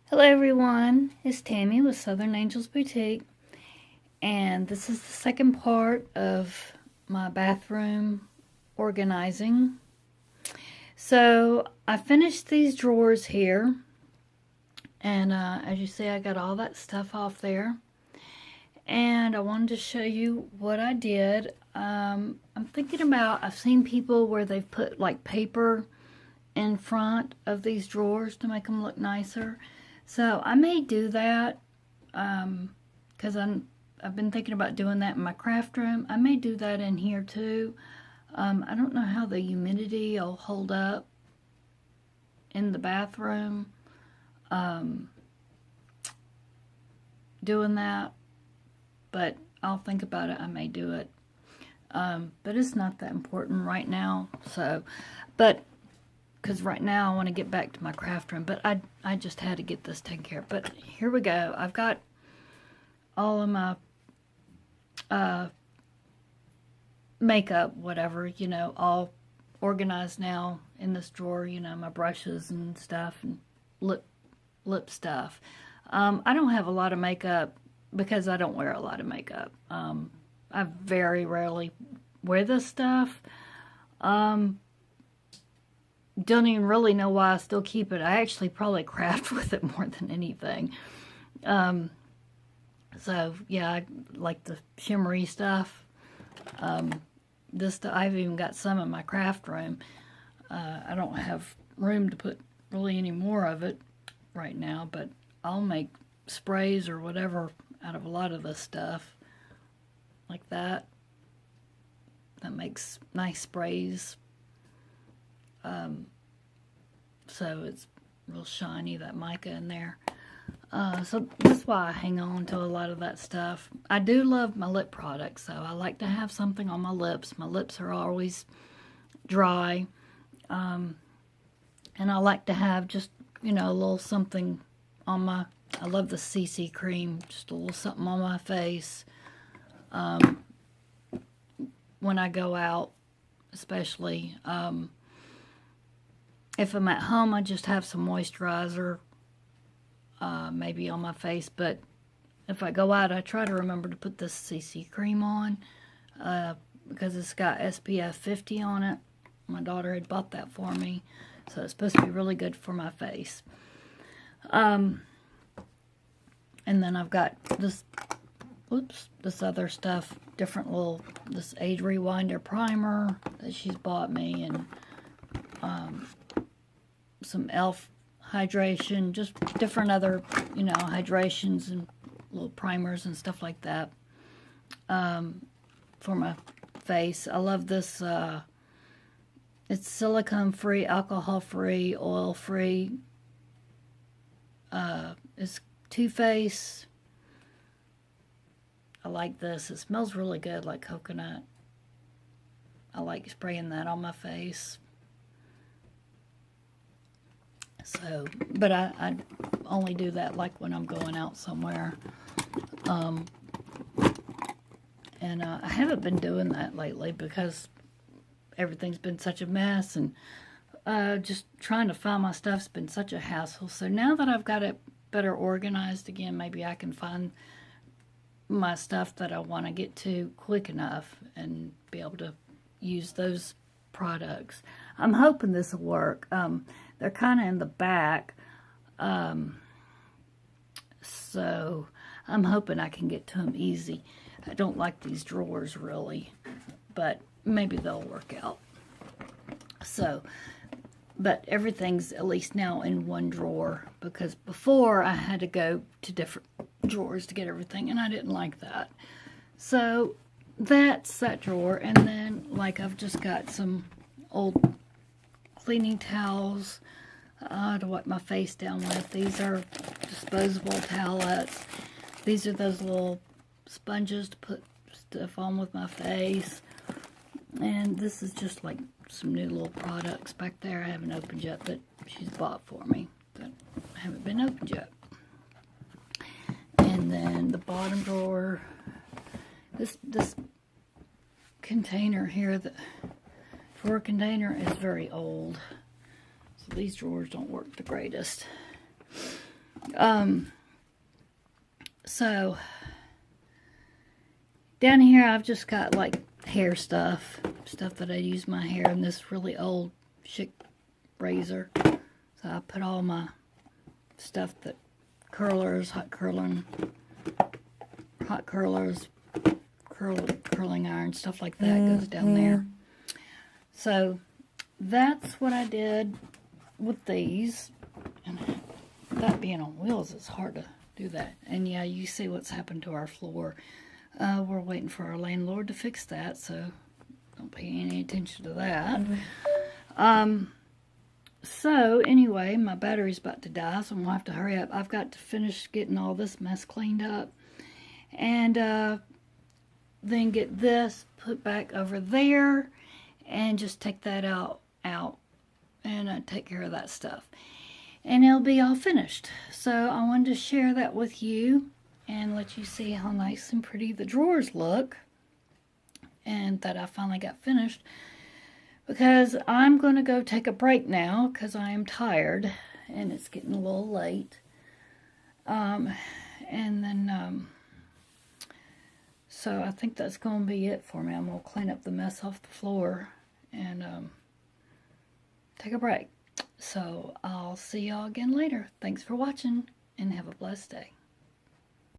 Hello everyone, it's Tammy with Southern Angels Boutique, and this is the second part of my bathroom organizing. So I finished these drawers here, and as you see I got all that stuff off there, and I wanted to show you what I did. I'm thinking about, I've seen people where they've put like paper in front of these drawers to make them look nicer. So I may do that because I've been thinking about doing that in my craft room. I may do that in here too. I don't know how the humidity will hold up in the bathroom doing that, but I'll think about it. I may do it, but it's not that important right now. So, but because right now I want to get back to my craft room, but I just had to get this taken care of. But here we go. I've got all of my makeup, whatever, all organized now in this drawer, my brushes and stuff and lip stuff. I don't have a lot of makeup because I don't wear a lot of makeup. I very rarely wear this stuff. Don't even really know why I still keep it. I actually probably craft with it more than anything. So yeah, I like the shimmery stuff. I've even got some in my craft room. I don't have room to put really any more of it right now, but I'll make sprays or whatever out of a lot of this stuff like that. That makes nice sprays. So it's real shiny, that mica in there. So that's why I hang on to a lot of that stuff. I do love my lip products, so I like to have something on my lips. My lips are always dry. And I like to have just, a little something on I love the CC cream, just a little something on my face. When I go out, especially. If I'm at home, I just have some moisturizer, maybe on my face. But if I go out, I try to remember to put this CC cream on because it's got SPF 50 on it. My daughter had bought that for me, so it's supposed to be really good for my face. And then I've got this other stuff, this Age Rewinder primer that she's bought me, and some e.l.f. hydration, just different other, hydrations and little primers and stuff like that for my face. I love this. It's silicone-free, alcohol-free, oil-free. It's Too Faced. I like this. It smells really good, like coconut. I like spraying that on my face. So, but I only do that like when I'm going out somewhere. And I haven't been doing that lately because everything's been such a mess, and just trying to find my stuff's been such a hassle. So now that I've got it better organized again, maybe I can find my stuff that I want to get to quick enough and be able to use those products. I'm hoping this will work. They're kind of in the back, so I'm hoping I can get to them easy. I don't like these drawers really, but maybe they'll work out. So, but everything's at least now in one drawer, because before I had to go to different drawers to get everything, and I didn't like that. So that's that drawer, and then like I've just got some old cleaning towels to wipe my face down with. These are disposable towelettes. These are those little sponges to put stuff on with my face. And this is just like some new little products back there I haven't opened yet, that she's bought for me, but haven't been opened yet. And then the bottom drawer, this container here, the drawer container is very old. So these drawers don't work the greatest. So down here I've just got like hair stuff that I use my hair in this really old Schick razor. So I put all my stuff that curlers, hot curling, curling iron, stuff like that goes down there. So that's what I did with these. And that being on wheels, it's hard to do that. And yeah, you see what's happened to our floor. We're waiting for our landlord to fix that, so don't pay any attention to that. So anyway, my battery's about to die, so I'm gonna have to hurry up. I've got to finish getting all this mess cleaned up, and then get this put back over there, and just take that out, and take care of that stuff, and it'll be all finished. So I wanted to share that with you and let you see how nice and pretty the drawers look, and that I finally got finished. Because I'm going to go take a break now because I am tired and it's getting a little late. And then, so I think that's going to be it for me. I'm going to clean up the mess off the floor and take a break. So I'll see y'all again later. Thanks for watching and have a blessed day.